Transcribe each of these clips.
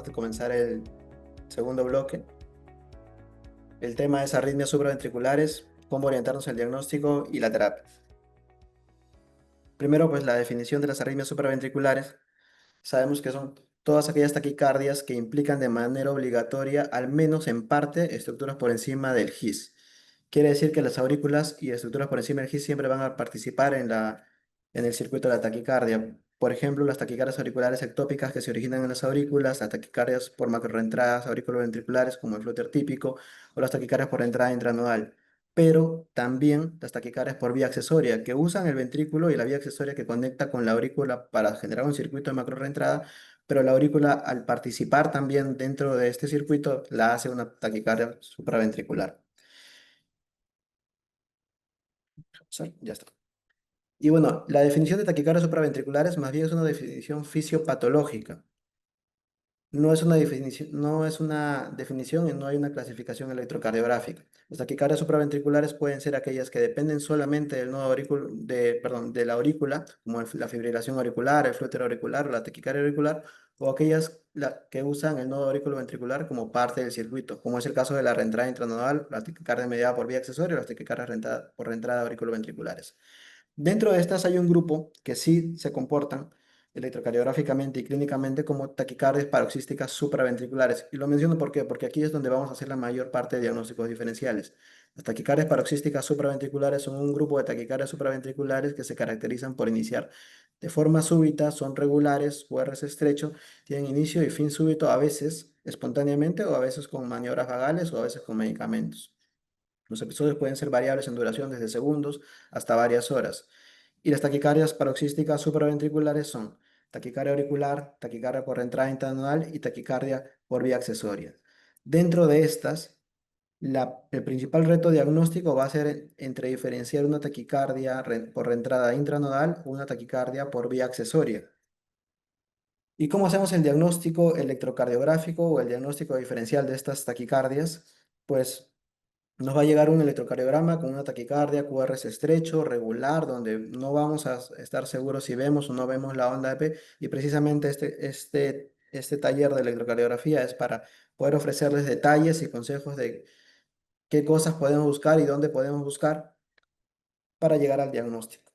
vamos a comenzar el segundo bloque. El tema es arritmias supraventriculares, cómo orientarnos en el diagnóstico y la terapia. Primero, pues la definición de las arritmias supraventriculares. Sabemos que son todas aquellas taquicardias que implican de manera obligatoria, al menos en parte, estructuras por encima del GIS. Quiere decir que las aurículas y estructuras por encima del GIS siempre van a participar en el circuito de la taquicardia. Por ejemplo, las taquicardias auriculares ectópicas que se originan en las aurículas, las taquicardias por macroentradas auriculoventriculares como el flúter típico, o las taquicardias por entrada intranodal. Pero también las taquicardias por vía accesoria, que usan el ventrículo y la vía accesoria que conecta con la aurícula para generar un circuito de macrorreentrada, pero la aurícula, al participar también dentro de este circuito, la hace una taquicardia supraventricular. Sí, ya está. Y bueno, la definición de taquicardia supraventriculares más bien es una definición fisiopatológica. No es una definición y no hay una clasificación electrocardiográfica. Las taquicardias supraventriculares pueden ser aquellas que dependen solamente del nodo de la aurícula, como la fibrilación auricular, el flúter auricular o la taquicardia auricular, o aquellas que usan el nodo auriculoventricular como parte del circuito, como es el caso de la reentrada intranodal, la taquicardia mediada por vía accesoria o las taquicardias por reentrada auriculoventriculares. Dentro de estas hay un grupo que sí se comportan electrocardiográficamente y clínicamente como taquicardias paroxísticas supraventriculares. Y lo menciono ¿por qué? Porque aquí es donde vamos a hacer la mayor parte de diagnósticos diferenciales. Las taquicardias paroxísticas supraventriculares son un grupo de taquicardias supraventriculares que se caracterizan por iniciar de forma súbita, son regulares, URS estrecho, tienen inicio y fin súbito, a veces espontáneamente o a veces con maniobras vagales o a veces con medicamentos. Los episodios pueden ser variables en duración desde segundos hasta varias horas. Y las taquicardias paroxísticas supraventriculares son taquicardia auricular, taquicardia por entrada intranodal y taquicardia por vía accesoria. Dentro de estas, el principal reto diagnóstico va a ser entre diferenciar una taquicardia por entrada intranodal o una taquicardia por vía accesoria. ¿Y cómo hacemos el diagnóstico electrocardiográfico o el diagnóstico diferencial de estas taquicardias? Pues nos va a llegar un electrocardiograma con una taquicardia, QRS estrecho, regular, donde no vamos a estar seguros si vemos o no vemos la onda EP. Y precisamente este taller de electrocardiografía es para poder ofrecerles detalles y consejos de qué cosas podemos buscar y dónde podemos buscar para llegar al diagnóstico.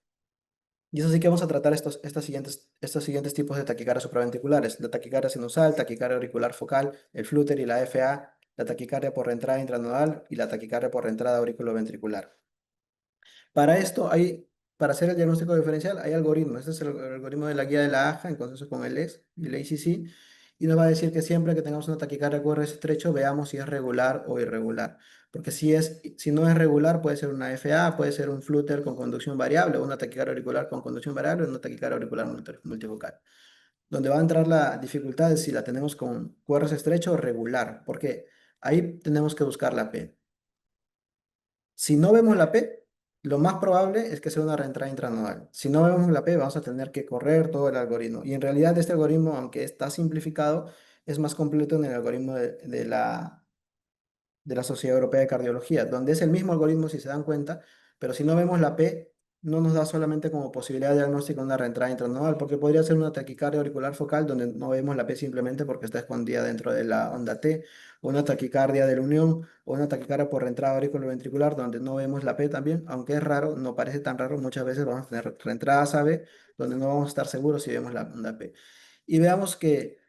Y es así que vamos a tratar estos siguientes tipos de taquicardias supraventriculares: la taquicardia sinusal, taquicardia auricular focal, el flúter y la FA, la taquicardia por reentrada intranodal y la taquicardia por reentrada auriculoventricular. Para esto para hacer el diagnóstico diferencial hay algoritmos. Este es el algoritmo de la guía de la AJA en consenso con el ES y el ACC, y nos va a decir que siempre que tengamos una taquicardia QRS estrecho, veamos si es regular o irregular. Porque si no es regular, puede ser una FA, puede ser un flúter con conducción variable, o una taquicardia auricular con conducción variable, o una taquicardia auricular multifocal. Donde va a entrar la dificultad es si la tenemos con QRS estrecho o regular, porque ahí tenemos que buscar la P. Si no vemos la P, lo más probable es que sea una reentrada intranodal. Si no vemos la P, vamos a tener que correr todo el algoritmo. Y en realidad este algoritmo, aunque está simplificado, es más completo en el algoritmo de la Sociedad Europea de Cardiología, donde es el mismo algoritmo si se dan cuenta, pero si no vemos la P, no nos da solamente como posibilidad de diagnóstico una reentrada intranodal, porque podría ser una taquicardia auricular focal donde no vemos la P simplemente porque está escondida dentro de la onda T, o una taquicardia de la unión, o una taquicardia por reentrada auriculoventricular donde no vemos la P también, aunque es raro, no parece tan raro, muchas veces vamos a tener reentradas AB donde no vamos a estar seguros si vemos la onda P. Y veamos que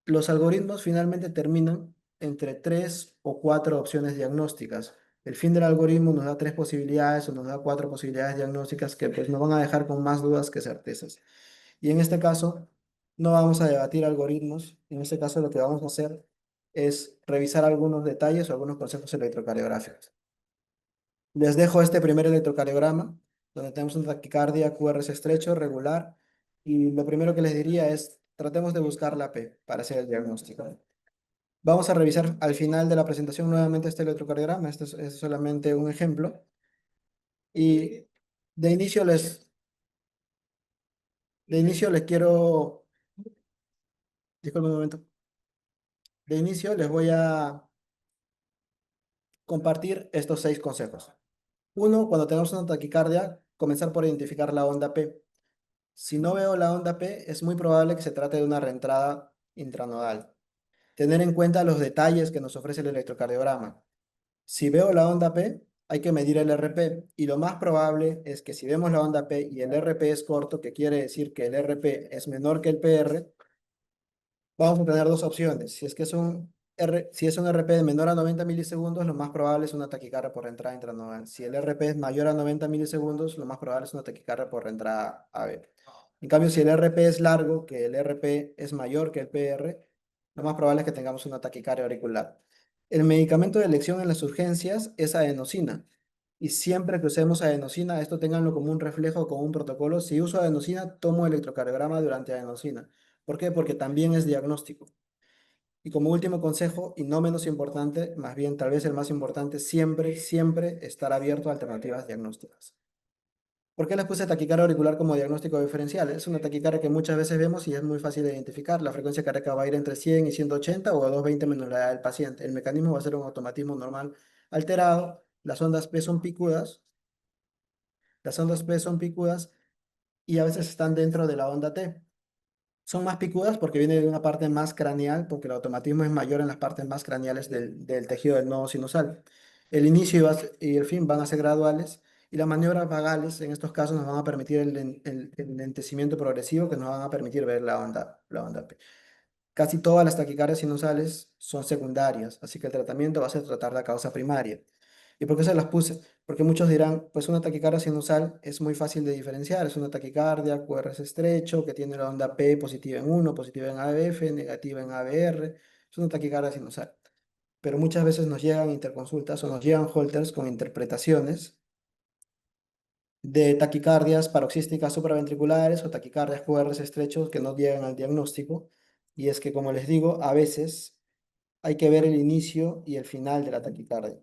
los algoritmos finalmente terminan entre tres o cuatro opciones diagnósticas. El fin del algoritmo nos da tres posibilidades o nos da cuatro posibilidades diagnósticas que pues nos van a dejar con más dudas que certezas. Y en este caso no vamos a debatir algoritmos. En este caso lo que vamos a hacer es revisar algunos detalles o algunos conceptos electrocardiográficos. Les dejo este primer electrocardiograma donde tenemos una taquicardia QRS estrecho, regular, y lo primero que les diría es tratemos de buscar la P para hacer el diagnóstico. Vamos a revisar al final de la presentación nuevamente este electrocardiograma. Este es solamente un ejemplo. Y de inicio les, de inicio les quiero, disculpen un momento, de inicio les voy a compartir estos 6 consejos. Uno, cuando tenemos una taquicardia, comenzar por identificar la onda P. Si no veo la onda P, es muy probable que se trate de una reentrada intranodal. Tener en cuenta los detalles que nos ofrece el electrocardiograma. Si veo la onda P, hay que medir el RP y lo más probable es que si vemos la onda P y el RP es corto, que quiere decir que el RP es menor que el PR, vamos a tener dos opciones. Si es un RP de menor a 90 milisegundos, lo más probable es una taquicardia por entrada intranormal. Si el RP es mayor a 90 milisegundos, lo más probable es una taquicardia por entrada AV. En cambio, si el RP es largo, que el RP es mayor que el PR, lo más probable es que tengamos una taquicardia auricular. El medicamento de elección en las urgencias es adenosina. Y siempre que usemos adenosina, esto ténganlo como un reflejo, como un protocolo. Si uso adenosina, tomo electrocardiograma durante adenosina. ¿Por qué? Porque también es diagnóstico. Y como último consejo, y no menos importante, más bien tal vez el más importante, siempre, siempre estar abierto a alternativas diagnósticas. ¿Por qué les puse taquicardia auricular como diagnóstico diferencial? Es una taquicardia que muchas veces vemos y es muy fácil de identificar. La frecuencia cardíaca va a ir entre 100 y 180 o a 220 menos la edad del paciente. El mecanismo va a ser un automatismo normal alterado. Las ondas P son picudas. Las ondas P son picudas y a veces están dentro de la onda T. Son más picudas porque viene de una parte más craneal, porque el automatismo es mayor en las partes más craneales del tejido del nodo sinusal. El inicio y el fin van a ser graduales y las maniobras vagales en estos casos nos van a permitir el lentecimiento progresivo que nos van a permitir ver la onda P. Casi todas las taquicardias sinusales son secundarias, así que el tratamiento va a ser tratar la causa primaria. ¿Y por qué se las puse? Porque muchos dirán, pues una taquicardia sinusal es muy fácil de diferenciar, es una taquicardia, QRS estrecho, que tiene la onda P positiva en uno, positiva en ABF, negativa en ABR, es una taquicardia sinusal. Pero muchas veces nos llegan interconsultas o nos llegan holters con interpretaciones de taquicardias paroxísticas supraventriculares o taquicardias QRS estrechos que no llegan al diagnóstico. Y es que, como les digo, a veces hay que ver el inicio y el final de la taquicardia.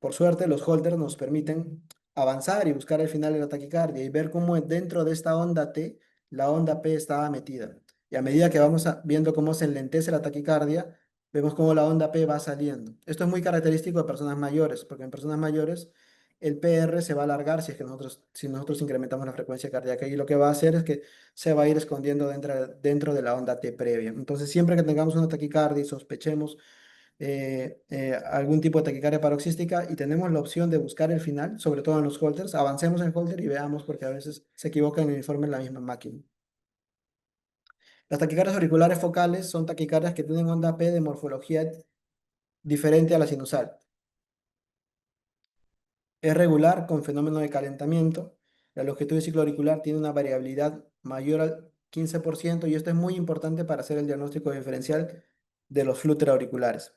Por suerte, los holters nos permiten avanzar y buscar el final de la taquicardia y ver cómo dentro de esta onda T, la onda P estaba metida. Y a medida que vamos viendo cómo se enlentece la taquicardia, vemos cómo la onda P va saliendo. Esto es muy característico de personas mayores, porque en personas mayores el PR se va a alargar si nosotros incrementamos la frecuencia cardíaca y lo que va a hacer es que se va a ir escondiendo dentro de la onda T previa. Entonces, siempre que tengamos una taquicardia y sospechemos algún tipo de taquicardia paroxística y tenemos la opción de buscar el final, sobre todo en los holters, avancemos en holter y veamos porque a veces se equivocan en el informe en la misma máquina. Las taquicardias auriculares focales son taquicardias que tienen onda P de morfología diferente a la sinusal. Es regular con fenómeno de calentamiento. La longitud de ciclo auricular tiene una variabilidad mayor al 15% y esto es muy importante para hacer el diagnóstico diferencial de los flúter auriculares.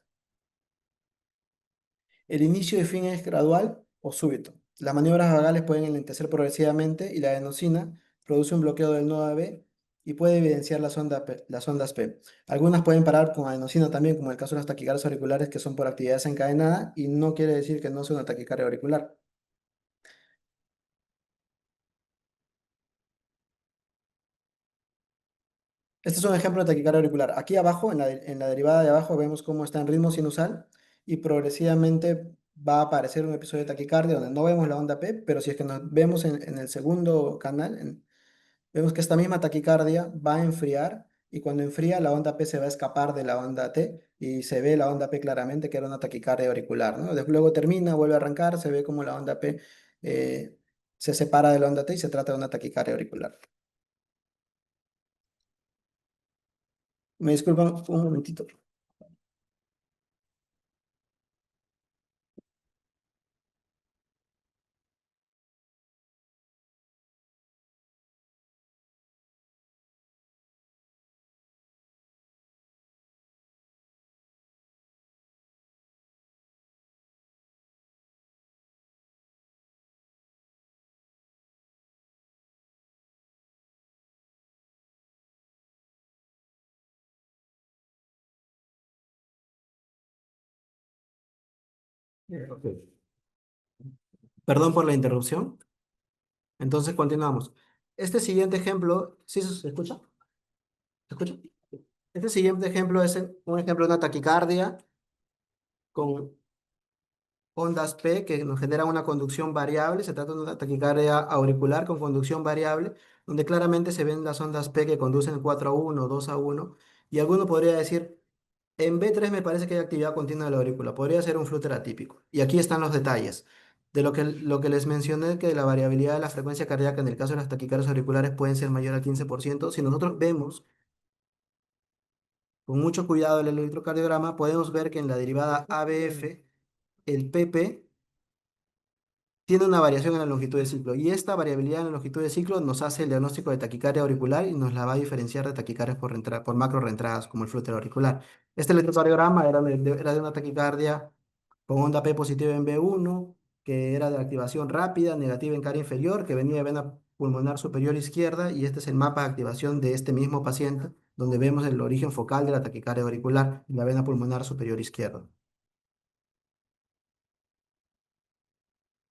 El inicio y fin es gradual o súbito. Las maniobras vagales pueden enlentecer progresivamente y la adenosina produce un bloqueo del nodo AB y puede evidenciar las ondas P. Algunas pueden parar con adenosina también, como en el caso de las taquicardias auriculares que son por actividad desencadenada y no quiere decir que no sea una taquicardia auricular. Este es un ejemplo de taquicardia auricular. Aquí abajo, en la derivada de abajo, vemos cómo está en ritmo sinusal y progresivamente va a aparecer un episodio de taquicardia donde no vemos la onda P, pero si es que nos vemos en el segundo canal, vemos que esta misma taquicardia va a enfriar y cuando enfría la onda P se va a escapar de la onda T y se ve la onda P claramente que era una taquicardia auricular, ¿no? Luego termina, vuelve a arrancar, se ve como la onda P se separa de la onda T y se trata de una taquicardia auricular. Me disculpan un momentito. Ok. Perdón por la interrupción. Entonces continuamos. Este siguiente ejemplo, ¿sí se escucha? ¿Se escucha? Este siguiente ejemplo es un ejemplo de una taquicardia con ondas P que nos genera una conducción variable. Se trata de una taquicardia auricular con conducción variable, donde claramente se ven las ondas P que conducen 4 a 1, 2 a 1. Y alguno podría decir, en B3 me parece que hay actividad continua de la aurícula, podría ser un flúter atípico. Y aquí están los detalles. De lo que les mencioné, que la variabilidad de la frecuencia cardíaca en el caso de las taquicardias auriculares pueden ser mayor al 15%. Si nosotros vemos con mucho cuidado el electrocardiograma, podemos ver que en la derivada ABF, el PP tiene una variación en la longitud de ciclo y esta variabilidad en la longitud de ciclo nos hace el diagnóstico de taquicardia auricular y nos la va a diferenciar de taquicardias por macro reentradas como el flúter auricular. Este electrocardiograma era de una taquicardia con onda P positiva en B1, que era de activación rápida, negativa en cara inferior, que venía de vena pulmonar superior izquierda, y este es el mapa de activación de este mismo paciente, donde vemos el origen focal de la taquicardia auricular en la vena pulmonar superior izquierda.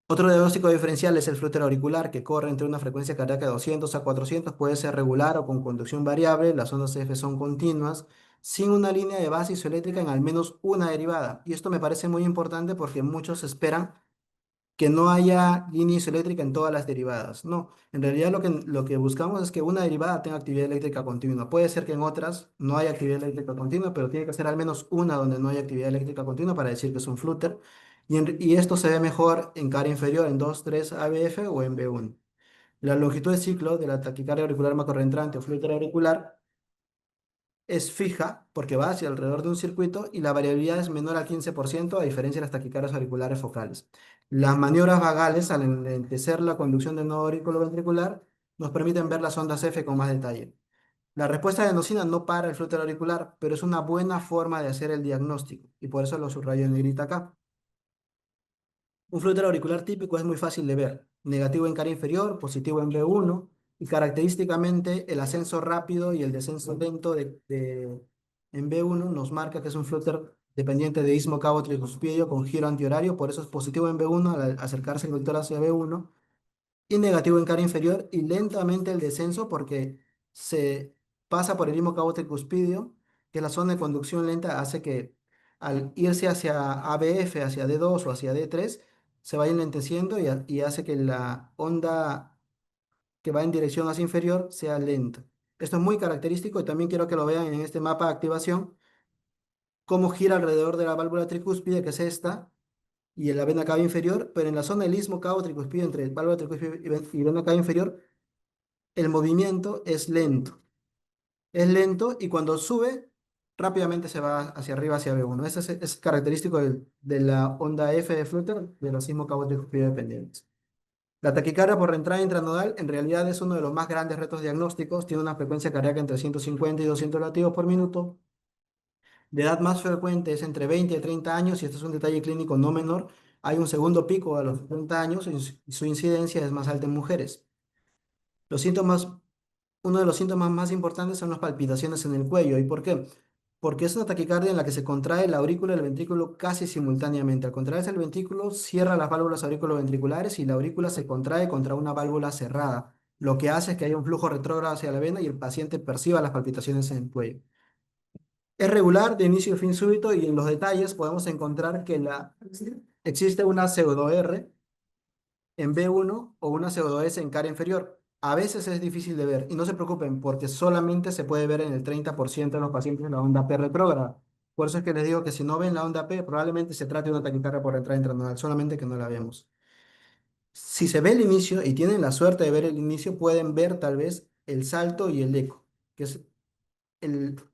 Otro diagnóstico diferencial es el flúter auricular, que corre entre una frecuencia cardíaca de 200 a 400, puede ser regular o con conducción variable, las ondas F son continuas, sin una línea de base isoeléctrica en al menos una derivada. Y esto me parece muy importante porque muchos esperan que no haya línea isoeléctrica en todas las derivadas. No, en realidad lo que buscamos es que una derivada tenga actividad eléctrica continua. Puede ser que en otras no haya actividad eléctrica continua, pero tiene que ser al menos una donde no haya actividad eléctrica continua para decir que es un flúter. Y esto se ve mejor en cara inferior, en 2 3 ABF o en B1. La longitud de ciclo de la taquicardia auricular macrorreentrante o flúter auricular es fija porque va hacia alrededor de un circuito y la variabilidad es menor al 15% a diferencia de las taquicardias auriculares focales. Las maniobras vagales al enlentecer la conducción del nodo auriculoventricular nos permiten ver las ondas F con más detalle. La respuesta de enosina no para el flúter auricular, pero es una buena forma de hacer el diagnóstico y por eso lo subrayo en negrita acá. Un flúter auricular típico es muy fácil de ver, negativo en cara inferior, positivo en B1, y característicamente el ascenso rápido y el descenso lento en B1 nos marca que es un flúter dependiente de istmo cabo tricuspidio con giro antihorario, por eso es positivo en B1 al acercarse el vector hacia B1, y negativo en cara inferior y lentamente el descenso porque se pasa por el istmo cabo tricuspidio, que la zona de conducción lenta hace que al irse hacia ABF, hacia D2 o hacia D3, se vaya enlenteciendo y hace que la onda que va en dirección hacia inferior sea lenta. Esto es muy característico y también quiero que lo vean en este mapa de activación, cómo gira alrededor de la válvula tricúspide, que es esta, y en la vena cava inferior, pero en la zona del istmo cabo tricuspidio entre válvula tricúspide y vena cava inferior, el movimiento es lento. Es lento y cuando sube, rápidamente se va hacia arriba, hacia B1. Ese es característico de la onda F de Flutter de los sismos caóticos dependientes. La taquicardia por entrada intranodal en realidad es uno de los más grandes retos diagnósticos. Tiene una frecuencia cardíaca entre 150 y 200 latidos por minuto. De edad más frecuente es entre 20 y 30 años y este es un detalle clínico no menor. Hay un segundo pico a los 30 años y su incidencia es más alta en mujeres. Los síntomas Uno de los síntomas más importantes son las palpitaciones en el cuello. ¿Y por qué? Porque es una taquicardia en la que se contrae la aurícula y el ventrículo casi simultáneamente. Al contraerse el ventrículo, cierra las válvulas auriculoventriculares y la aurícula se contrae contra una válvula cerrada, lo que hace es que haya un flujo retrógrado hacia la vena y el paciente perciba las palpitaciones en el cuello. Es regular de inicio y fin súbito y en los detalles podemos encontrar que existe una pseudo R en B1 o una pseudo-S en cara inferior. A veces es difícil de ver y no se preocupen porque solamente se puede ver en el 30% de los pacientes en la onda P retrógrada. Por eso es que les digo que si no ven la onda P, probablemente se trate de una taquicardia por entrada intranodal, solamente que no la vemos. Si se ve el inicio y tienen la suerte de ver el inicio, pueden ver tal vez el salto y el eco, que es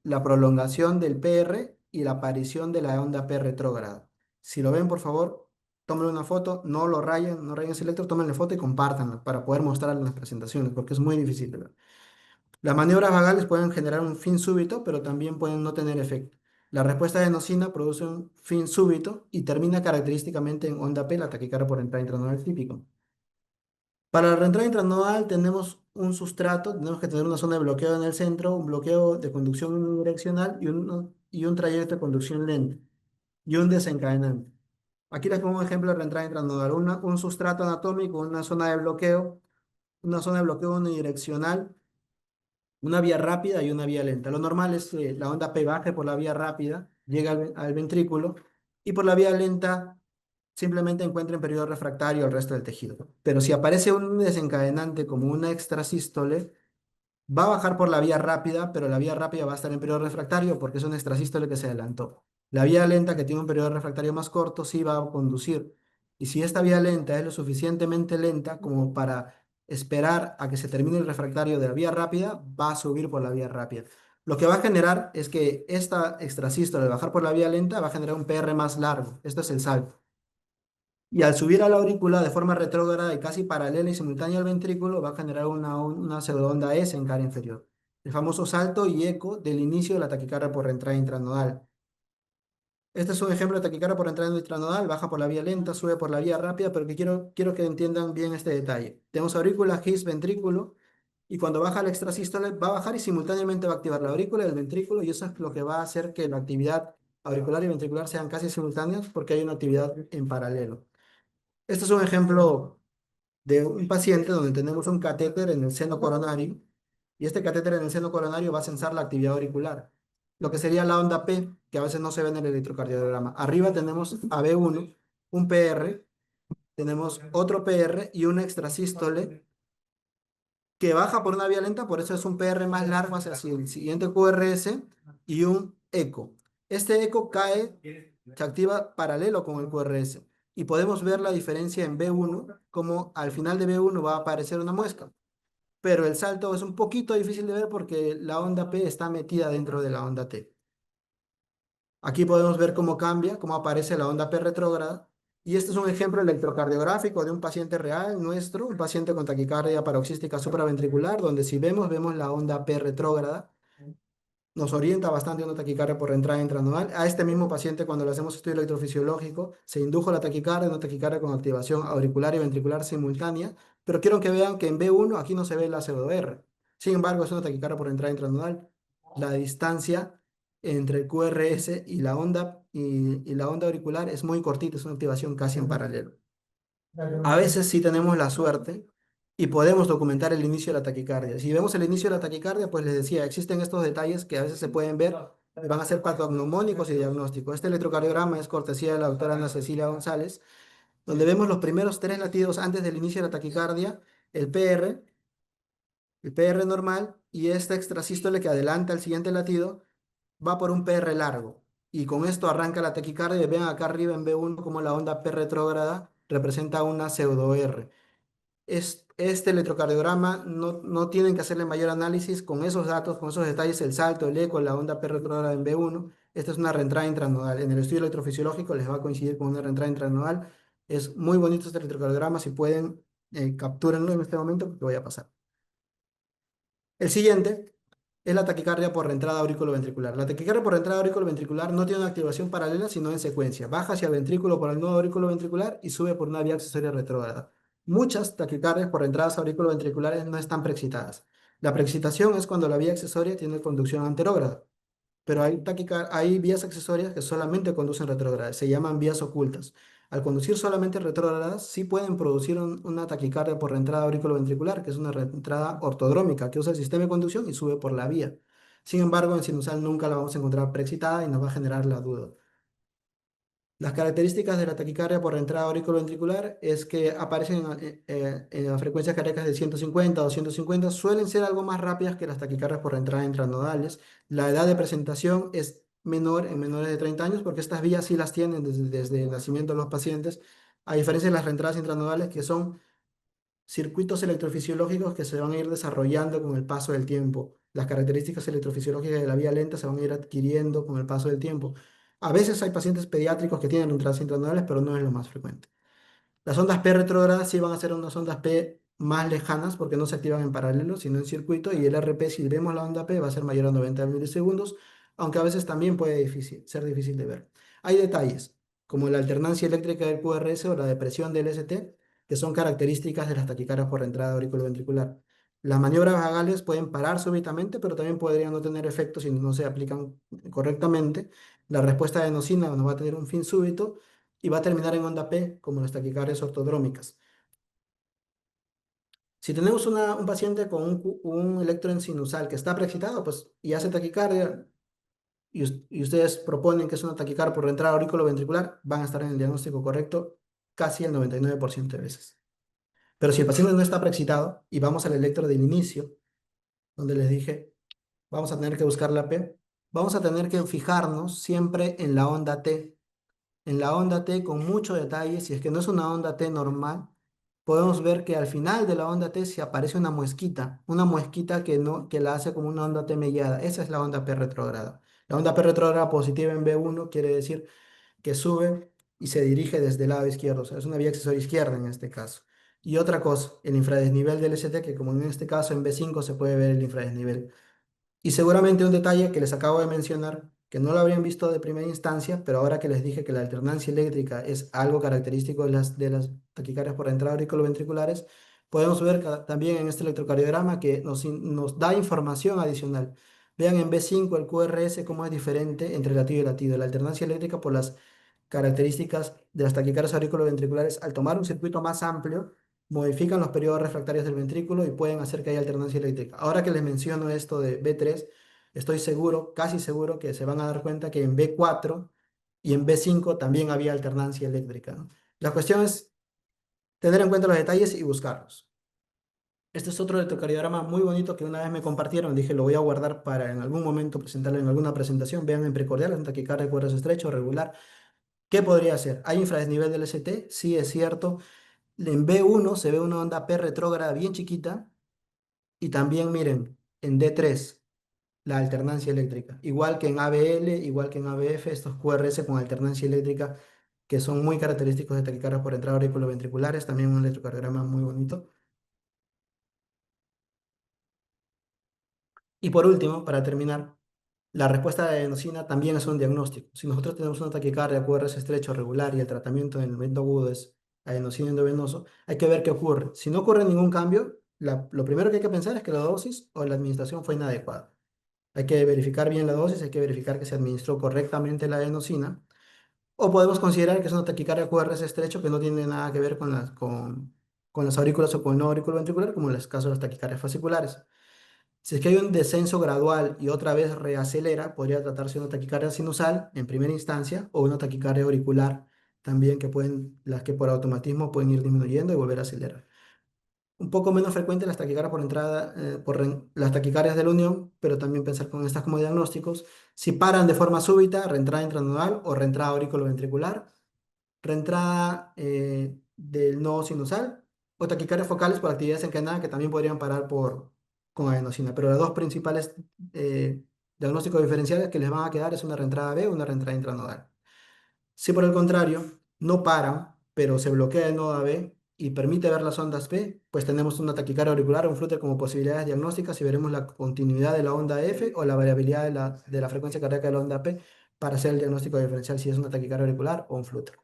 la prolongación del PR y la aparición de la onda P retrógrada. Si lo ven, por favor, tomen una foto, no lo rayen, no rayen ese electro, tomen la foto y compártanla para poder mostrarla en las presentaciones, porque es muy difícil de ver. Las maniobras vagales pueden generar un fin súbito, pero también pueden no tener efecto. La respuesta de enosina produce un fin súbito y termina característicamente en onda P, la taquicardia por entrada intranodal típico. Para la reentrada intranodal tenemos un sustrato, tenemos que tener una zona de bloqueo en el centro, un bloqueo de conducción unidireccional y un trayecto de conducción lenta y un desencadenante. Aquí les pongo un ejemplo de reentrada intranodal, un sustrato anatómico, una zona de bloqueo unidireccional, una vía rápida y una vía lenta. Lo normal es que la onda P baje por la vía rápida, llegue al ventrículo y por la vía lenta simplemente encuentra en periodo refractario el resto del tejido. Pero si aparece un desencadenante como una extrasístole, Va a bajar por la vía rápida, pero la vía rápida va a estar en periodo refractario porque es un extrasístole que se adelantó. La vía lenta, que tiene un periodo refractario más corto, sí va a conducir. Y si esta vía lenta es lo suficientemente lenta como para esperar a que se termine el refractario de la vía rápida, va a subir por la vía rápida. Lo que va a generar es que esta extrasístole, al bajar por la vía lenta, va a generar un PR más largo. Esto es el salto. Y al subir a la aurícula de forma retrógrada y casi paralela y simultánea al ventrículo, va a generar una pseudoonda S en cara inferior. El famoso salto y eco del inicio de la taquicardia por entrada intranodal. Este es un ejemplo de taquicardia por entrada intranodal, baja por la vía lenta, sube por la vía rápida, pero que quiero que entiendan bien este detalle. Tenemos aurícula, gis, ventrículo, y cuando baja la extrasístole va a bajar y simultáneamente va a activar la aurícula y el ventrículo, y eso es lo que va a hacer que la actividad auricular y ventricular sean casi simultáneas porque hay una actividad en paralelo. Este es un ejemplo de un paciente donde tenemos un catéter en el seno coronario y este catéter en el seno coronario va a censar la actividad auricular, lo que sería la onda P, que a veces no se ve en el electrocardiograma. Arriba tenemos a B1, un PR, tenemos otro PR y una extrasístole que baja por una vía lenta, por eso es un PR más largo hacia el siguiente QRS y un eco. Este eco cae, se activa paralelo con el QRS y podemos ver la diferencia en B1, como al final de B1 va a aparecer una muesca, pero el salto es un poquito difícil de ver porque la onda P está metida dentro de la onda T. Aquí podemos ver cómo cambia, cómo aparece la onda P retrógrada. Y este es un ejemplo electrocardiográfico de un paciente real nuestro, un paciente con taquicardia paroxística supraventricular, donde si vemos la onda P retrógrada, nos orienta bastante a una taquicardia por entrada intranodal. A este mismo paciente, cuando le hacemos estudio electrofisiológico, se indujo la taquicardia, una taquicardia con activación auricular y ventricular simultánea, pero quiero que vean que en B1 aquí no se ve la pseudo R. Sin embargo, es una taquicardia por entrada intranodal. La distancia entre el QRS y y la onda auricular es muy cortita, es una activación casi en paralelo. A veces sí tenemos la suerte y podemos documentar el inicio de la taquicardia. Si vemos el inicio de la taquicardia, pues les decía, existen estos detalles que a veces se pueden ver, van a ser patognomónicos y diagnósticos. Este electrocardiograma es cortesía de la doctora Ana Cecilia González, donde vemos los primeros 3 latidos antes del inicio de la taquicardia, el PR, el PR normal y esta extrasístole que adelanta el siguiente latido va por un PR largo. Y con esto arranca la taquicardia y ven acá arriba en B1 como la onda P retrógrada representa una pseudo R. Este electrocardiograma no tienen que hacerle mayor análisis con esos datos, con esos detalles, el salto, el eco, la onda P retrógrada en B1. Esta es una reentrada intranodal. En el estudio electrofisiológico les va a coincidir con una reentrada intranodal. Es muy bonito este electrocardiograma. Si pueden, captúrenlo en este momento porque voy a pasar. El siguiente es la taquicardia por reentrada auriculoventricular. La taquicardia por reentrada auriculoventricular no tiene una activación paralela, sino en secuencia. Baja hacia el ventrículo por el nodo auriculoventricular y sube por una vía accesoria retrógrada. Muchas taquicardias por entradas auriculoventriculares no están preexcitadas. La preexcitación es cuando la vía accesoria tiene conducción anterógrada, pero hay vías accesorias que solamente conducen retrógradas, se llaman vías ocultas. Al conducir solamente retrógradas, sí pueden producir una taquicardia por reentrada auriculoventricular, que es una reentrada ortodrómica, que usa el sistema de conducción y sube por la vía. Sin embargo, en sinusal nunca la vamos a encontrar preexcitada y nos va a generar la duda. Las características de la taquicardia por entrada auriculoventricular es que aparecen en las frecuencias cardíacas de 150 o 250, suelen ser algo más rápidas que las taquicardias por entrada intranodales. La edad de presentación es menor en menores de 30 años porque estas vías sí las tienen desde el nacimiento de los pacientes, a diferencia de las reentradas intranodales que son circuitos electrofisiológicos que se van a ir desarrollando con el paso del tiempo. Las características electrofisiológicas de la vía lenta se van a ir adquiriendo con el paso del tiempo. A veces hay pacientes pediátricos que tienen entradas intranodales, pero no es lo más frecuente. Las ondas P retrógradas sí van a ser unas ondas P más lejanas porque no se activan en paralelo, sino en circuito, y el RP, si vemos la onda P, va a ser mayor a 90 milisegundos, aunque a veces también puede ser difícil de ver. Hay detalles, como la alternancia eléctrica del QRS o la depresión del ST, que son características de las taquicardias por entrada auriculoventricular. Las maniobras vagales pueden parar súbitamente, pero también podrían no tener efecto si no se aplican correctamente. La respuesta de enosina no va a tener un fin súbito y va a terminar en onda P, como las taquicardias ortodrómicas. Si tenemos un paciente con un electro sinusal que está preexcitado, pues, y hace taquicardia, y ustedes proponen que es una taquicardia por entrada auriculoventricular, van a estar en el diagnóstico correcto casi el 99% de veces. Pero si el paciente no está preexcitado y vamos al electro del inicio, donde les dije, vamos a tener que buscar la P. Vamos a tener que fijarnos siempre en la onda T. En la onda T con mucho detalle, si es que no es una onda T normal, podemos ver que al final de la onda T se aparece una muesquita que, no, que la hace como una onda T mellada. Esa es la onda P retrógrada. La onda P retrógrada positiva en B1 quiere decir que sube y se dirige desde el lado izquierdo, o sea, es una vía accesoria izquierda en este caso. Y otra cosa, el infradesnivel del ST, que como en este caso en B5 se puede ver el infradesnivel. Y seguramente un detalle que les acabo de mencionar, que no lo habrían visto de primera instancia, pero ahora que les dije que la alternancia eléctrica es algo característico de las taquicardias por entrada auriculoventriculares, podemos ver también en este electrocardiograma que nos da información adicional. Vean en B5 el QRS cómo es diferente entre latido y latido. La alternancia eléctrica por las características de las taquicardias auriculoventriculares, al tomar un circuito más amplio, modifican los periodos refractarios del ventrículo y pueden hacer que haya alternancia eléctrica. Ahora que les menciono esto de B3, estoy seguro, casi seguro, que se van a dar cuenta que en B4 y en B5 también había alternancia eléctrica, ¿no? La cuestión es tener en cuenta los detalles y buscarlos. Este es otro electrocardiograma muy bonito que una vez me compartieron. Dije, lo voy a guardar para en algún momento presentarlo en alguna presentación. Vean en precordial, en taquicardia de cuerdas estrecho, regular. ¿Qué podría hacer? ¿Hay infradesnivel del ST? Sí, es cierto. En B1 se ve una onda P retrógrada bien chiquita y también miren, en D3 la alternancia eléctrica. Igual que en ABL, igual que en ABF, estos QRS con alternancia eléctrica que son muy característicos de taquicardias por entrada auriculoventriculares, también un electrocardiograma muy bonito. Y por último, para terminar, la respuesta de adenosina también es un diagnóstico. Si nosotros tenemos una taquicardia QRS estrecho regular y el tratamiento en el momento agudo es adenosina endovenoso, hay que ver qué ocurre. Si no ocurre ningún cambio, lo primero que hay que pensar es que la dosis o la administración fue inadecuada. Hay que verificar bien la dosis, hay que verificar que se administró correctamente la adenosina, o podemos considerar que es una taquicardia QRS estrecho que no tiene nada que ver con las aurículas o con el no auricular ventricular, como en el caso de las taquicardias fasciculares. Si es que hay un descenso gradual y otra vez reacelera, podría tratarse de una taquicardia sinusal en primera instancia o una taquicardia auricular también las que por automatismo pueden ir disminuyendo y volver a acelerar. Un poco menos frecuente las taquicardias por entrada, las taquicardias de la unión, pero también pensar con estas como diagnósticos. Si paran de forma súbita, reentrada intranodal o reentrada auriculoventricular, reentrada del nodo sinusal o taquicardias focales por actividad desencadenada que también podrían parar con adenosina. Pero las dos principales eh, diagnósticos diferenciales que les van a quedar es una reentrada B o una reentrada intranodal. Si por el contrario no paran, pero se bloquea el nodo AB y permite ver las ondas P, pues tenemos una taquicardia auricular o un flúter como posibilidades diagnósticas y veremos la continuidad de la onda F o la variabilidad de la frecuencia cardíaca de la onda P para hacer el diagnóstico diferencial si es una taquicardia auricular o un flúter.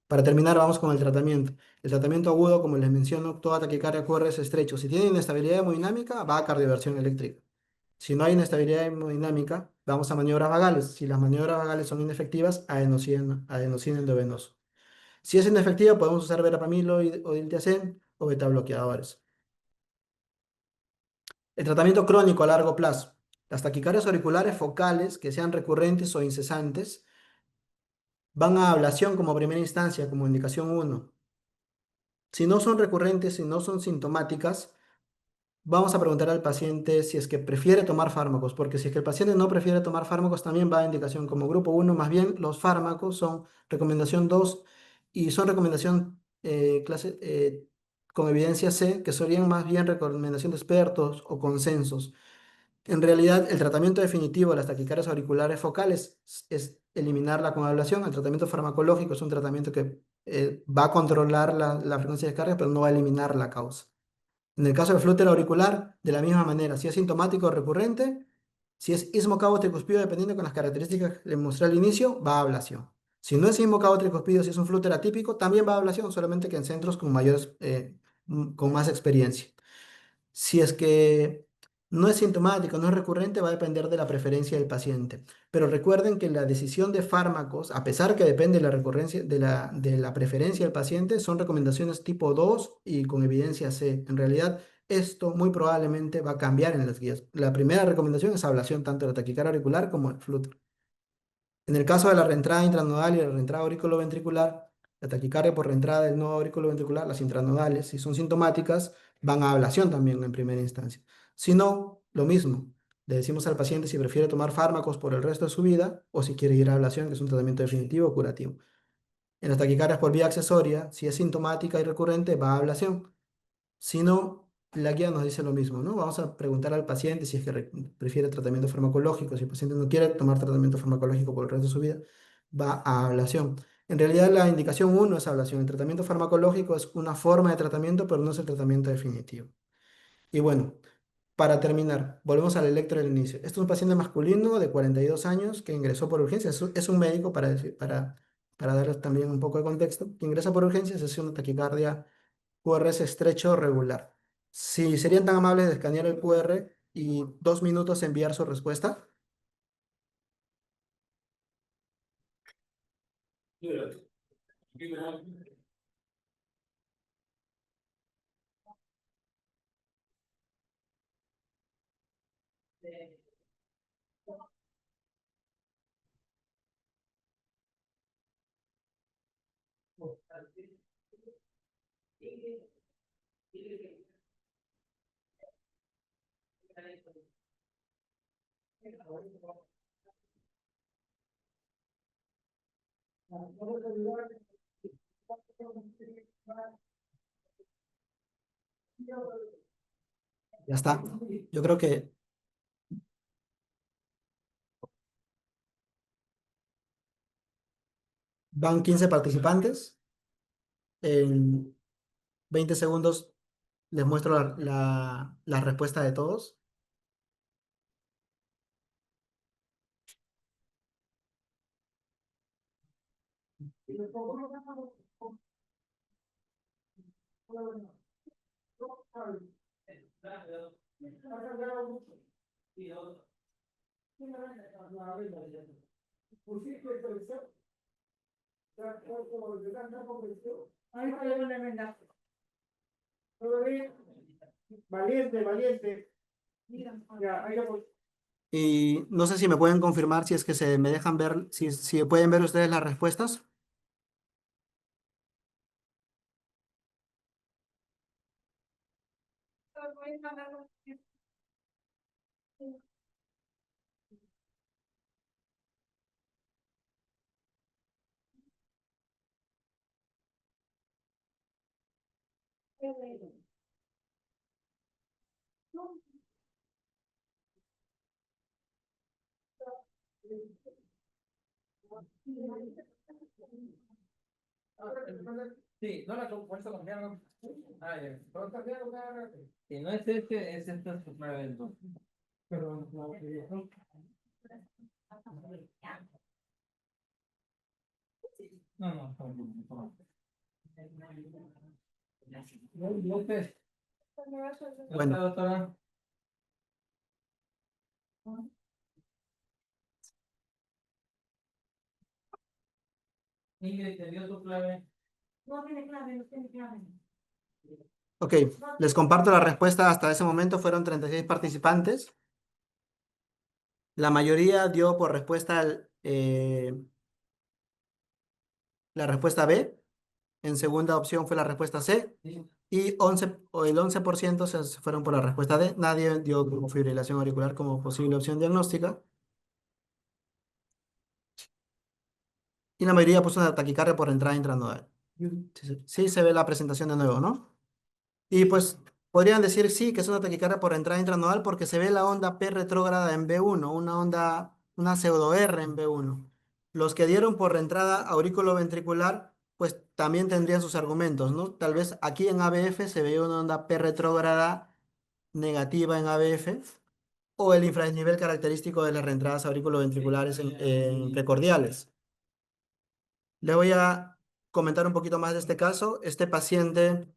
Para terminar, vamos con el tratamiento. El tratamiento agudo, como les menciono, toda taquicardia QRS estrecho. Si tiene inestabilidad hemodinámica, va a cardioversión eléctrica. Si no hay inestabilidad hemodinámica, vamos a maniobras vagales. Si las maniobras vagales son inefectivas, adenosina endovenoso. Si es inefectiva, podemos usar verapamil o diltiazem o beta bloqueadores. El tratamiento crónico a largo plazo. Las taquicardias auriculares focales que sean recurrentes o incesantes van a ablación como primera instancia, como indicación 1. Si no son recurrentes, si no son sintomáticas, vamos a preguntar al paciente si es que prefiere tomar fármacos, porque si es que el paciente no prefiere tomar fármacos, también va a indicación como grupo 1. Más bien los fármacos son recomendación 2 y son recomendación con evidencia C, que serían más bien recomendación de expertos o consensos. En realidad, el tratamiento definitivo de las taquicardias auriculares focales es eliminar la coagulación. El tratamiento farmacológico es un tratamiento que va a controlar la frecuencia de descarga, pero no va a eliminar la causa. En el caso del flúter auricular, de la misma manera, si es sintomático o recurrente, si es ismocavo tricuspidio, dependiendo con las características que le mostré al inicio, va a ablación. Si no es ismocavo tricuspidio, si es un flúter atípico, también va a ablación, solamente que en centros con más experiencia. Si es que no es sintomático, no es recurrente, va a depender de la preferencia del paciente. Pero recuerden que la decisión de fármacos, a pesar que depende de la recurrencia, de la preferencia del paciente, son recomendaciones tipo 2 y con evidencia C. En realidad, esto muy probablemente va a cambiar en las guías. La primera recomendación es ablación tanto de la taquicardia auricular como el flúter. En el caso de la reentrada intranodal y la reentrada auriculoventricular, la taquicardia por reentrada del nodo auriculoventricular, las intranodales, si son sintomáticas, van a ablación también en primera instancia. Si no, Lo mismo, le decimos al paciente si prefiere tomar fármacos por el resto de su vida o si quiere ir a ablación, que es un tratamiento definitivo o curativo. En las taquicardias por vía accesoria, si es sintomática y recurrente, va a ablación. Si no, la guía nos dice lo mismo, ¿no? Vamos a preguntar al paciente si es que prefiere tratamiento farmacológico. Si el paciente no quiere tomar tratamiento farmacológico por el resto de su vida, va a ablación. En realidad, la indicación uno es ablación. El tratamiento farmacológico es una forma de tratamiento, pero no es el tratamiento definitivo. Y bueno, para terminar, volvemos al electro del inicio. Este es un paciente masculino de 42 años que ingresó por urgencias. Es un médico, para darles también un poco de contexto, que ingresa por urgencias, es una taquicardia QRS estrecho regular. Si serían tan amables de escanear el QR y 2 minutos enviar su respuesta. Ya está. Yo creo que van 15 participantes. En 20 segundos les muestro la respuesta de todos. Valiente, valiente. Ya, ahí lo voy. Y no sé si me pueden confirmar si es que se me dejan ver, si pueden ver ustedes las respuestas. Sí, no la compuesta cambiaron. Ah, ya. Pero cambiaron cada rato. Si no es este, es este suplemento. Pero no, no, no, no, no. No, este. Bueno, Doctora. Ingrid, ¿te dio tu clave? No tiene clave, no tiene clave. ok, les comparto la respuesta. Hasta ese momento fueron 36 participantes. La mayoría dio por respuesta la respuesta B. En segunda opción fue la respuesta C. Sí. Y 11, o el 11% se fueron por la respuesta D. Nadie dio como fibrilación auricular como posible opción diagnóstica. Y la mayoría puso una taquicardia por entrada intranodal. Sí, se ve la presentación de nuevo, ¿no? Y pues podrían decir sí, que es una taquicardia por entrada intranodal porque se ve la onda P retrógrada en B1, una onda, una pseudo R en B1. Los que dieron por entrada aurículo-ventricular, pues también tendrían sus argumentos, ¿no? Tal vez aquí en ABF se veía una onda P retrógrada negativa en ABF o el infranivel característico de las reentradas auriculoventriculares en precordiales. Les voy a comentar un poquito más de este caso. Este paciente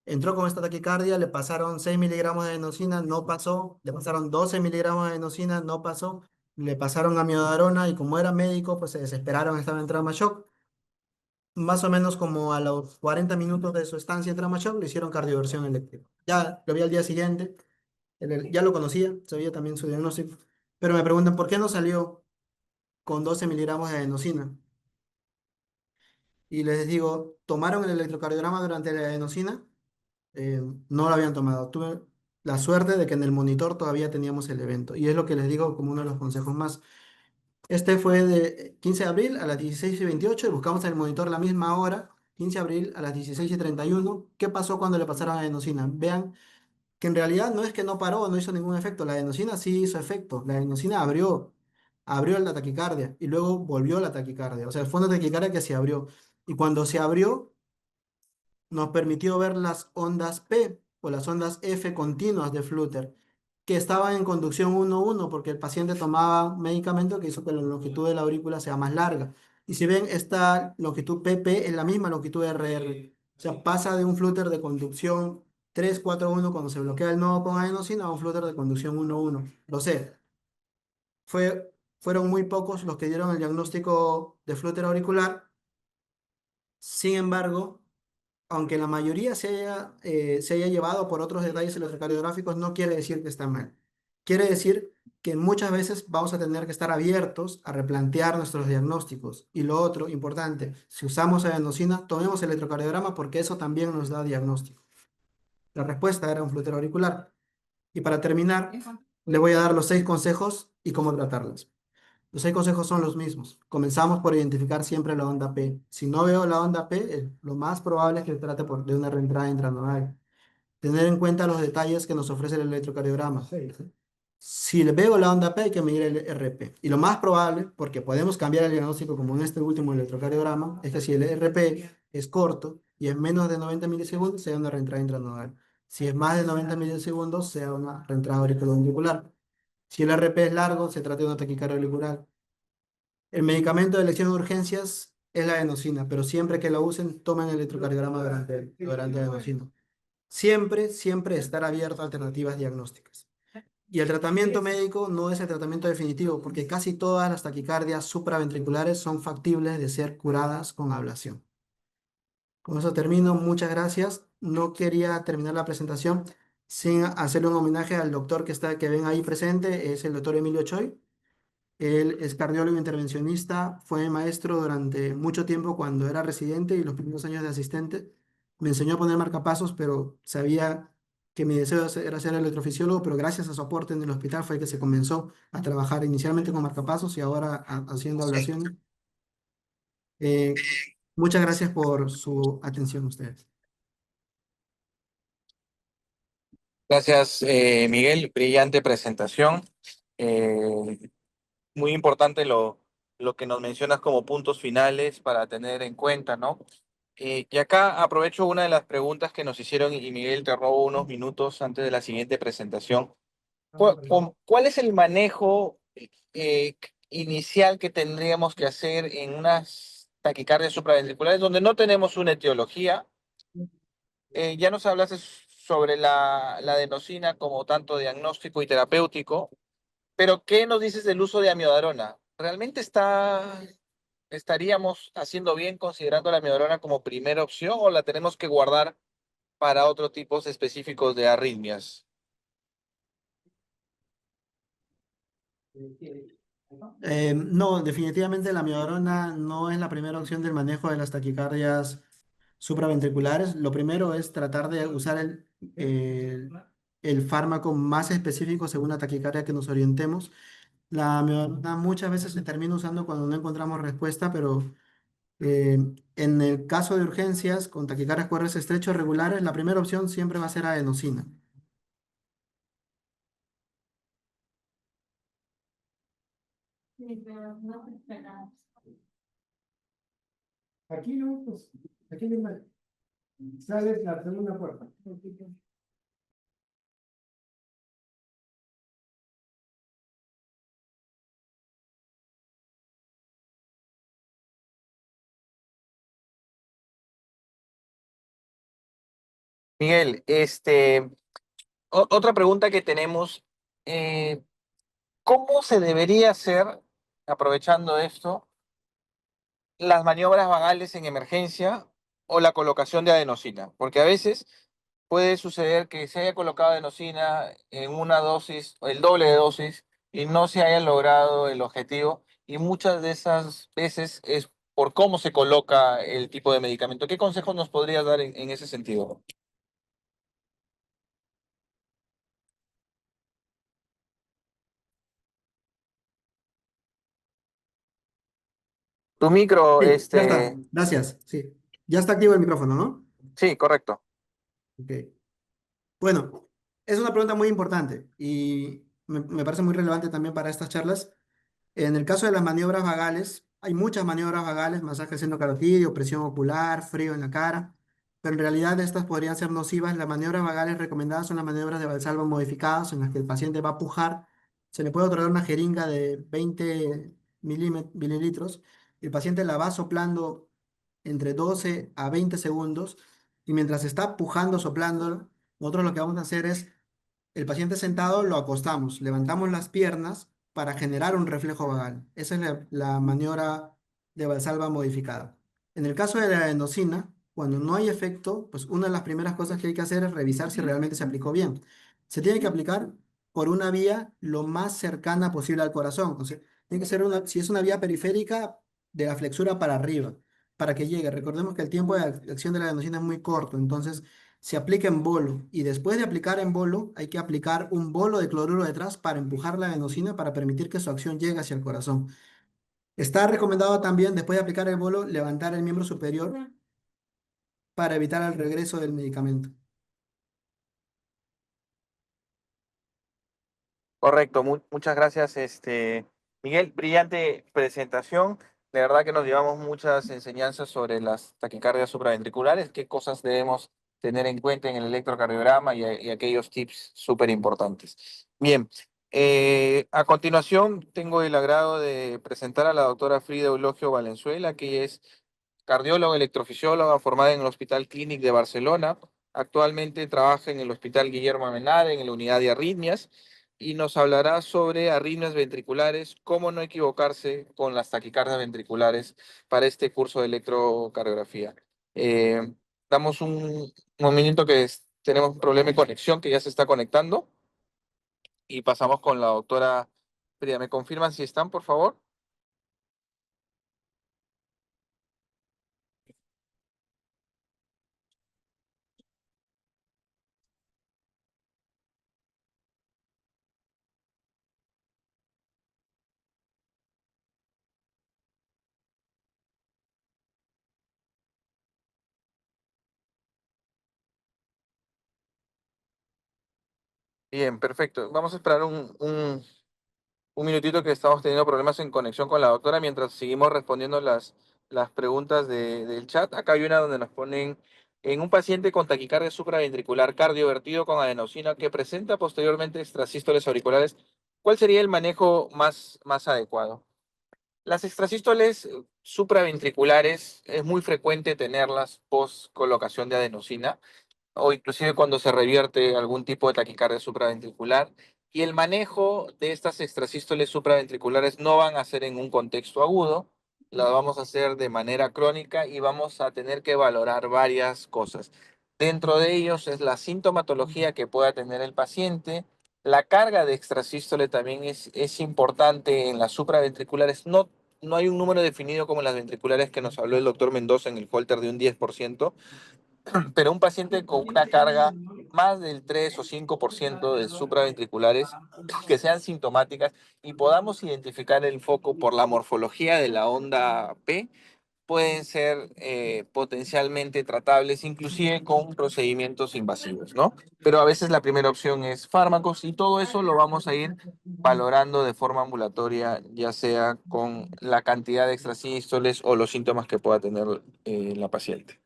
entró con esta taquicardia, le pasaron 6 miligramos de adenosina, no pasó, le pasaron 12 miligramos de adenosina, no pasó, le pasaron amiodarona y como era médico, pues se desesperaron, estaba en trauma shock. Más o menos como a los 40 minutos de su estancia en trauma shock, le hicieron cardioversión eléctrica. Ya lo vi al día siguiente, ya lo conocía, sabía también su diagnóstico, pero me preguntan, ¿por qué no salió con 12 miligramos de adenosina? Y les digo, ¿tomaron el electrocardiograma durante la adenosina? No lo habían tomado. la suerte de que en el monitor todavía teníamos el evento. Y es lo que les digo como uno de los consejos más. Este fue de 15 de abril a las 16:28 y buscamos en el monitor la misma hora, 15 de abril a las 16:31. ¿Qué pasó cuando le pasaron a adenosina? Vean que en realidad no es que no paró, no hizo ningún efecto. La adenosina sí hizo efecto. La adenosina abrió la taquicardia y luego volvió la taquicardia. O sea, el fondo de taquicardia que se abrió. Y cuando se abrió, nos permitió ver las ondas P o las ondas F continuas de Flutter, que estaban en conducción 1-1 porque el paciente tomaba un medicamento que hizo que la longitud de la aurícula sea más larga. Y si ven, esta longitud PP es la misma longitud de RR. O sea, pasa de un Flutter de conducción 3-4-1 cuando se bloquea el nodo con adenosina a un Flutter de conducción 1-1. Lo sé, fueron muy pocos los que dieron el diagnóstico de Flutter auricular. Sin embargo, aunque la mayoría se haya llevado por otros detalles electrocardiográficos, no quiere decir que está mal. Quiere decir que muchas veces vamos a tener que estar abiertos a replantear nuestros diagnósticos. Y lo otro, importante, si usamos adenosina, tomemos el electrocardiograma porque eso también nos da diagnóstico. La respuesta era un flúter auricular. Y para terminar, le voy a dar los 6 consejos y cómo tratarlos. Los 6 consejos son los mismos. Comenzamos por identificar siempre la onda P. Si no veo la onda P, lo más probable es que trate de una reentrada intranodal. Tener en cuenta los detalles que nos ofrece el electrocardiograma. Si le veo la onda P, hay que medir el RP. Y lo más probable, porque podemos cambiar el diagnóstico como en este último electrocardiograma, es que si el RP es corto y es menos de 90 milisegundos, sea una reentrada intranodal. Si es más de 90 milisegundos, sea una reentrada auriculoventricular. Si el RP es largo, se trata de una taquicardia auricular. El medicamento de elección de urgencias es la adenosina, pero siempre que lo usen, tomen el electrocardiograma durante la adenosina. Siempre, siempre estar abierto a alternativas diagnósticas. Y el tratamiento médico no es el tratamiento definitivo, porque casi todas las taquicardias supraventriculares son factibles de ser curadas con ablación. Con eso termino, muchas gracias. No quería terminar la presentación sin hacerle un homenaje al doctor que ven ahí presente, es el doctor Emilio Choi. Él es cardiólogo intervencionista, fue maestro durante mucho tiempo cuando era residente y los primeros años de asistente. Me enseñó a poner marcapasos, pero sabía que mi deseo era ser electrofisiólogo, pero gracias a su aporte en el hospital fue que se comenzó a trabajar inicialmente con marcapasos y ahora haciendo ablaciones. Eh, Muchas gracias por su atención ustedes. Gracias, Miguel. Brillante presentación. Eh, Muy importante lo que nos mencionas como puntos finales para tener en cuenta, ¿no? Y acá aprovecho una de las preguntas que nos hicieron y Miguel, te robo unos minutos antes de la siguiente presentación. ¿Cuál es el manejo eh, inicial que tendríamos que hacer en unas taquicardias supraventriculares donde no tenemos una etiología? Ya nos hablaste sobre la adenosina como tanto diagnóstico y terapéutico, pero ¿qué nos dices del uso de amiodarona? ¿Realmente estaríamos haciendo bien considerando la amiodarona como primera opción o la tenemos que guardar para otros tipos específicos de arritmias? No, definitivamente la amiodarona no es la primera opción del manejo de las taquicardias supraventriculares. Lo primero es tratar de usar el fármaco más específico según la taquicardia que nos orientemos. La amiodarona muchas veces se termina usando cuando no encontramos respuesta, pero eh, en el caso de urgencias con taquicardias QRS estrechos regulares, la primera opción siempre va a ser adenosina. Aquí no, pues, aquí no sales la segunda puerta. Miguel, otra pregunta que tenemos, eh, ¿cómo se debería hacer, aprovechando esto, las maniobras vagales en emergencia o la colocación de adenosina? Porque a veces puede suceder que se haya colocado adenosina en una dosis, o el doble de dosis, y no se haya logrado el objetivo, y muchas de esas veces es por cómo se coloca el tipo de medicamento. ¿Qué consejos nos podrías dar en ese sentido? Tu micro, Sí, ya está. Gracias. Sí. Ya está activo el micrófono, ¿no? sí, correcto. Ok. Bueno, es una pregunta muy importante y me parece muy relevante también para estas charlas. En el caso de las maniobras vagales, hay muchas maniobras vagales, masaje seno carotidio, presión ocular, frío en la cara, pero en realidad estas podrían ser nocivas. Las maniobras vagales recomendadas son las maniobras de Valsalva modificadas, en las que el paciente va a pujar, se le puede otorgar una jeringa de 20 mililitros, el paciente la va soplando entre 12 a 20 segundos y mientras está pujando, soplando, nosotros lo que vamos a hacer es el paciente sentado lo acostamos, levantamos las piernas para generar un reflejo vagal. Esa es la maniobra de Valsalva modificada. En el caso de la adenosina, cuando no hay efecto, pues una de las primeras cosas que hay que hacer es revisar si realmente se aplicó bien. Se tiene que aplicar por una vía lo más cercana posible al corazón. O sea, tiene que ser si es una vía periférica, de la flexura para arriba, para que llegue. Recordemos que el tiempo de acción de la adenosina es muy corto, entonces se aplica en bolo y después de aplicar en bolo hay que aplicar un bolo de cloruro detrás para empujar la adenosina para permitir que su acción llegue hacia el corazón. Está recomendado también después de aplicar el bolo levantar el miembro superior para evitar el regreso del medicamento. Correcto, muchas gracias, Miguel. Brillante presentación. De verdad que nos llevamos muchas enseñanzas sobre las taquicardias supraventriculares, qué cosas debemos tener en cuenta en el electrocardiograma y aquellos tips súper importantes. Bien, a continuación tengo el agrado de presentar a la doctora Frida Eulogio Valenzuela, que es cardióloga electrofisióloga formada en el Hospital Clínic de Barcelona. Actualmente trabaja en el Hospital Guillermo Amenábar en la unidad de arritmias y nos hablará sobre arritmias ventriculares, cómo no equivocarse con las taquicardias ventriculares para este curso de electrocardiografía. Eh, damos un momento que tenemos un problema de conexión que ya se está conectando y pasamos con la doctora Frida. ¿Me confirman si están, por favor? Bien, perfecto. Vamos a esperar un minutito que estamos teniendo problemas en conexión con la doctora mientras seguimos respondiendo las preguntas del chat. Acá hay una donde nos ponen en un paciente con taquicardia supraventricular cardiovertido con adenosina que presenta posteriormente extrasístoles auriculares, ¿cuál sería el manejo más adecuado? Las extrasístoles supraventriculares es muy frecuente tenerlas post colocación de adenosina o inclusive cuando se revierte algún tipo de taquicardia supraventricular. Y el manejo de estas extrasístoles supraventriculares no van a ser en un contexto agudo, la vamos a hacer de manera crónica y vamos a tener que valorar varias cosas. Dentro de ellos es la sintomatología que pueda tener el paciente. La carga de extrasístole también es importante en las supraventriculares. No hay un número definido como en las ventriculares que nos habló el doctor Mendoza en el Holter de un 10%, pero un paciente con una carga más del 3 o 5% de supraventriculares que sean sintomáticas y podamos identificar el foco por la morfología de la onda P, pueden ser potencialmente tratables, inclusive con procedimientos invasivos, ¿no? Pero a veces la primera opción es fármacos y todo eso lo vamos a ir valorando de forma ambulatoria, ya sea con la cantidad de extrasístoles o los síntomas que pueda tener la paciente.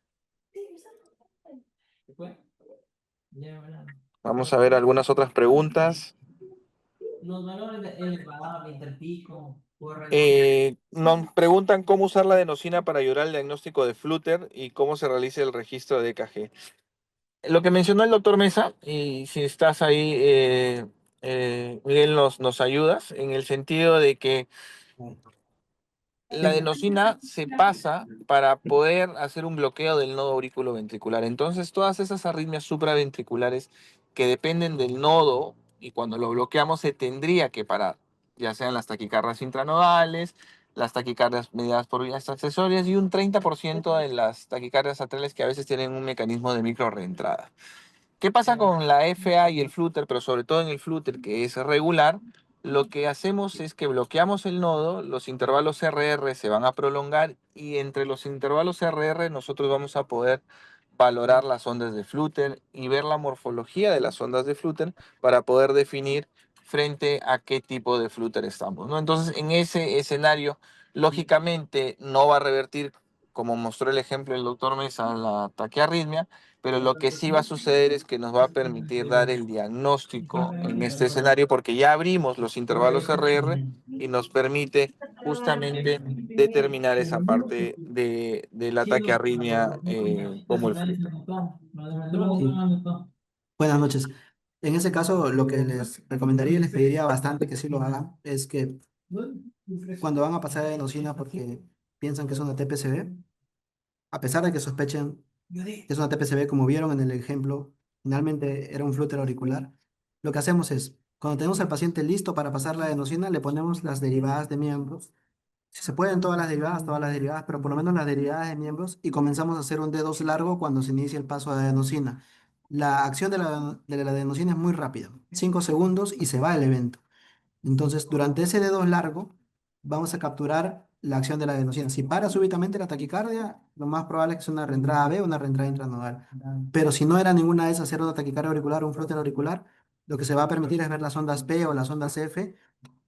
Vamos a ver algunas otras preguntas. Los valores de L cuadrado, interpico, Nos preguntan cómo usar la adenosina para ayudar al diagnóstico de Flutter y cómo se realiza el registro de EKG. Lo que mencionó el doctor Mesa, y si estás ahí, Miguel, nos ayudas en el sentido de que la Sí. adenosina se pasa para poder hacer un bloqueo del nodo auriculoventricular. Entonces, todas esas arritmias supraventriculares que dependen del nodo y cuando lo bloqueamos se tendría que parar, ya sean las taquicardias intranodales, las taquicardias mediadas por vías accesorias y un 30% de las taquicardias atriales que a veces tienen un mecanismo de micro reentrada. ¿Qué pasa con la FA y el flutter, pero sobre todo en el flutter que es regular? lo que hacemos es que bloqueamos el nodo, los intervalos RR se van a prolongar y entre los intervalos RR nosotros vamos a poder valorar las ondas de Flutter y ver la morfología de las ondas de Flutter para poder definir frente a qué tipo de Flutter estamos, ¿no? Entonces, en ese escenario, lógicamente no va a revertir, como mostró el ejemplo el doctor Mesa, la taquiarritmia, pero lo que sí va a suceder es que nos va a permitir dar el diagnóstico en este escenario porque ya abrimos los intervalos RR y nos permite justamente determinar esa parte de la taquiarritmia como el flujo. Buenas noches. En ese caso, lo que les recomendaría y les pediría bastante que sí lo hagan es que cuando van a pasar a adenosina porque piensan que es una TPCB, a pesar de que sospechen que es una TPCB como vieron en el ejemplo, finalmente era un flúter auricular, lo que hacemos es, cuando tenemos al paciente listo para pasar la adenosina, le ponemos las derivadas de miembros. Si se pueden todas las derivadas, pero por lo menos las derivadas de miembros y comenzamos a hacer un D2 largo cuando se inicia el paso de adenosina. La acción de la adenosina es muy rápida, 5 segundos y se va el evento. Entonces, durante ese dedo largo, vamos a capturar la acción de la adenosina. Si para súbitamente la taquicardia, lo más probable es que sea una reentrada B o una reentrada intranodal. Pero si no era ninguna de esas, era una taquicardia auricular o un flúter auricular, lo que se va a permitir es ver las ondas P o las ondas F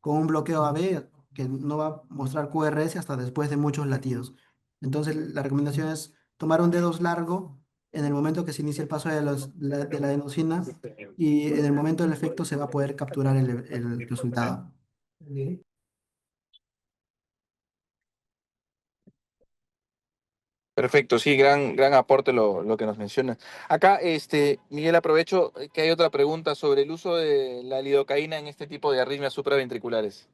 con un bloqueo AB que no va a mostrar QRS hasta después de muchos latidos. Entonces, la recomendación es tomar un dedo largo en el momento que se inicia el paso de la adenosina y en el momento del efecto se va a poder capturar el resultado. Perfecto, sí, gran aporte lo que nos mencionas. Acá, Miguel, aprovecho que hay otra pregunta sobre el uso de la lidocaína en este tipo de arritmias supraventriculares.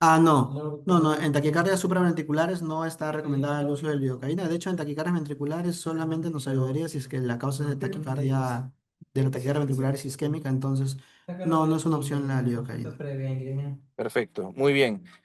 No, en taquicardias supraventriculares no está recomendada el uso de lidocaína. De hecho, en taquicardias ventriculares solamente nos ayudaría si es que la causa de la taquicardia ventricular es isquémica, entonces no es una opción la lidocaína. Perfecto, muy bien.